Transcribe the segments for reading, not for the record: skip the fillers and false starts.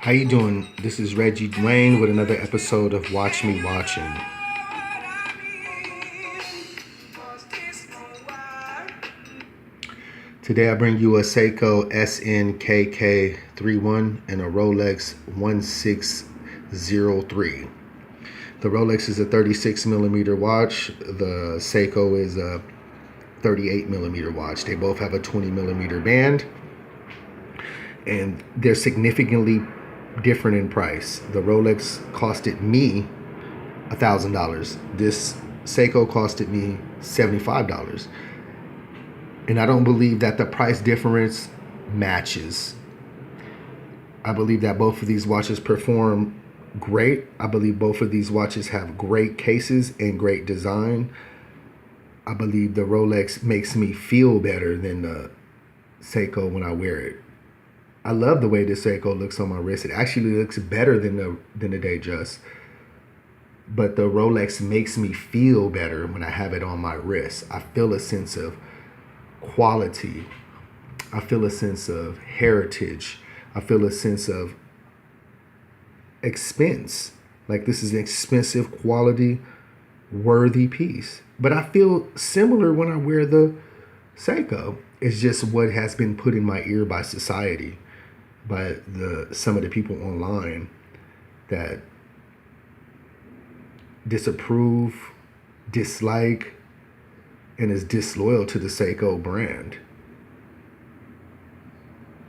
How you doing? This is Reggie Dwane with another episode of Watch Me Watching. Today I bring you a Seiko snkk31 and a Rolex 1603. The Rolex is a 36 millimeter watch. The Seiko is a 38 millimeter watch. They both have a 20 millimeter band, and they're significantly different in price. The Rolex costed me $1,000. This Seiko costed me $75. And I don't believe that the price difference matches. I believe that both of these watches perform great. I believe both of these watches have great cases and great design. I believe the Rolex makes me feel better than the Seiko when I wear it. I love the way the Seiko looks on my wrist. It actually looks better than the Datejust. But the Rolex makes me feel better when I have it on my wrist. I feel a sense of quality. I feel a sense of heritage. I feel a sense of expense. Like this is an expensive, quality, worthy piece. But I feel similar when I wear the Seiko. It's just what has been put in my ear by society, by some of the people online that disapprove, dislike, and is disloyal to the Seiko brand.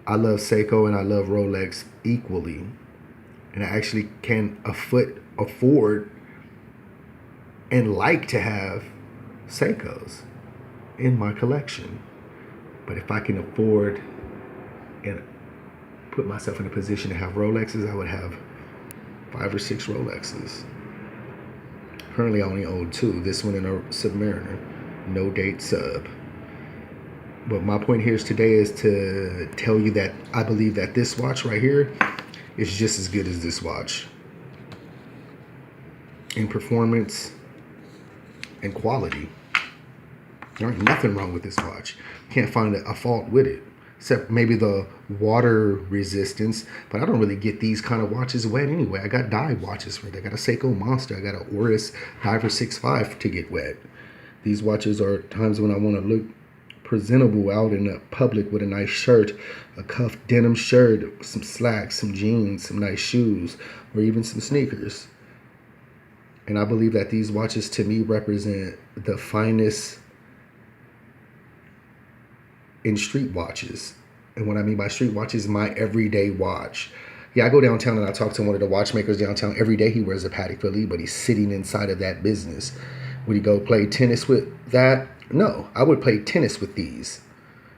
I love Seiko and I love Rolex equally, and I actually can afford and like to have Seikos in my collection. But if I can afford and put myself in a position to have Rolexes, I would have 5 or 6 Rolexes. Currently I only own 2, this one and a Submariner, no date sub. But my point here today is to tell you that I believe that this watch right here is just as good as this watch in performance and quality. There ain't nothing wrong with this watch. Can't find a fault with it, except maybe the water resistance. But I don't really get these kind of watches wet anyway. I got dive watches for it. I got a Seiko Monster. I got an Oris Diver 6.5 to get wet. These watches are times when I want to look presentable out in the public with a nice shirt, a cuffed denim shirt, some slacks, some jeans, some nice shoes, or even some sneakers. And I believe that these watches to me represent the finest in street watches. And what I mean by street watches, my everyday watch. Yeah, I go downtown and I talk to one of the watchmakers downtown. Every day he wears a Patek Philippe, but he's sitting inside of that business. Would he go play tennis with that? No, I would play tennis with these.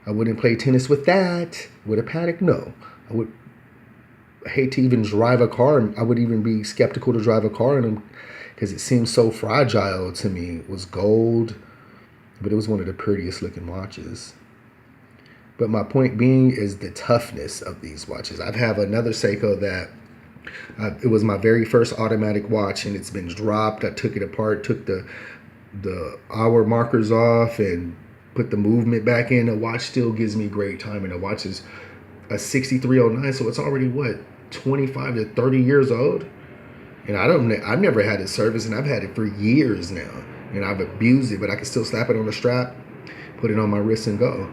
I wouldn't play tennis with that. With a Patek? No. I would hate to even drive a car. I would even be skeptical to drive a car in them because it seems so fragile to me. It was gold, but it was one of the prettiest looking watches. But my point being is the toughness of these watches. I have another Seiko that it was my very first automatic watch, and it's been dropped. I took it apart, took the hour markers off, and put the movement back in. The watch still gives me great time, and the watch is a 6309, so it's already what, 25 to 30 years old. And I've never had it serviced, and I've had it for years now, and I've abused it, but I can still slap it on the strap, put it on my wrist, and go.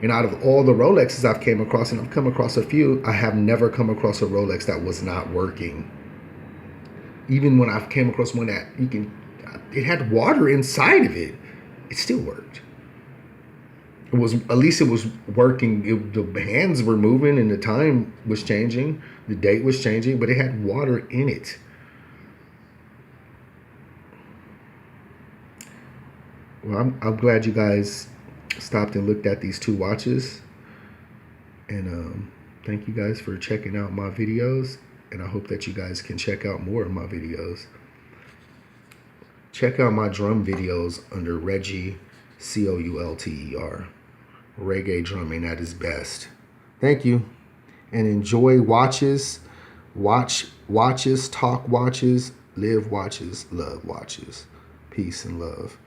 And out of all the Rolexes I've came across, and I've come across a few, I have never come across a Rolex that was not working. Even when I've came across one that it had water inside of it, it still worked. At least it was working. The hands were moving and the time was changing. The date was changing, but it had water in it. Well, I'm glad you guys stopped and looked at these 2 watches, and thank you guys for checking out my videos, and I hope that you guys can check out more of my videos. Check out my drum videos under Reggie Coulter, reggae drumming at his best. Thank you, and enjoy watches. Watch watches, talk watches, live watches, love watches. Peace and love.